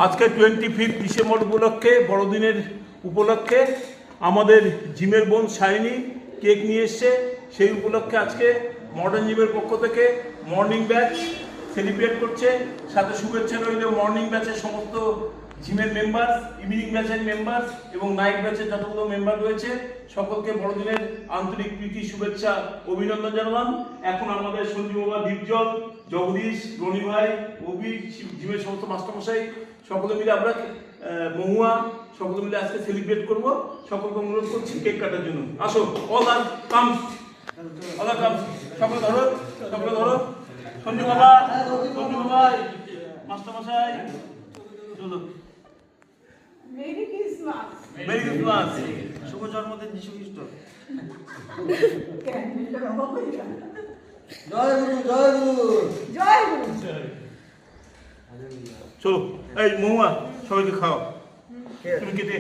আজকে 25 ডিসেম্বর উপলক্ষে বড়দিনের উপলক্ষে আমাদের জিমের বোন সায়নী কেক নিয়ে এসছে। সেই উপলক্ষে আজকে মডার্ন জিমের পক্ষ থেকে মর্নিং ব্যাচ সেলিব্রেট করছে। সাথে শুভেচ্ছা রইল মর্নিং ব্যাচের সমস্ত জিমের মেম্বার, ইভিনিং ব্যাচের মেম্বার এবং নাইট ব্যাচের যতগুলো মেম্বার রয়েছে সকলকে বড়দিনের আন্তরিক প্রীতি শুভেচ্ছা অভিনন্দন জানালাম। এখন আমাদের সঞ্জীব বাবা, দীপজল, জগদীশ, রনি ভাই, অভি, জিমের সমস্ত মাস্টারমশাই সকলে মিলে আমরা মহুয়া সকলে মিলে আজকে সেলিব্রেট করব। সকলকে অনুরোধ করছি কেক কাটার জন্য। আসো, অল আর কামস, সকলে ধরো, সকলে ধরো। সঞ্জীব বাবা, মাস্টারমশাই, চলো। Merry Christmas. Merry Christmas. শুভ জন্মদিন যীশু খ্রিস্ট। জয় গুরু, জয় গুরু, জয় গুরু। চলো, এই মহুয়া সবাইকে খাও। তুমি কেটে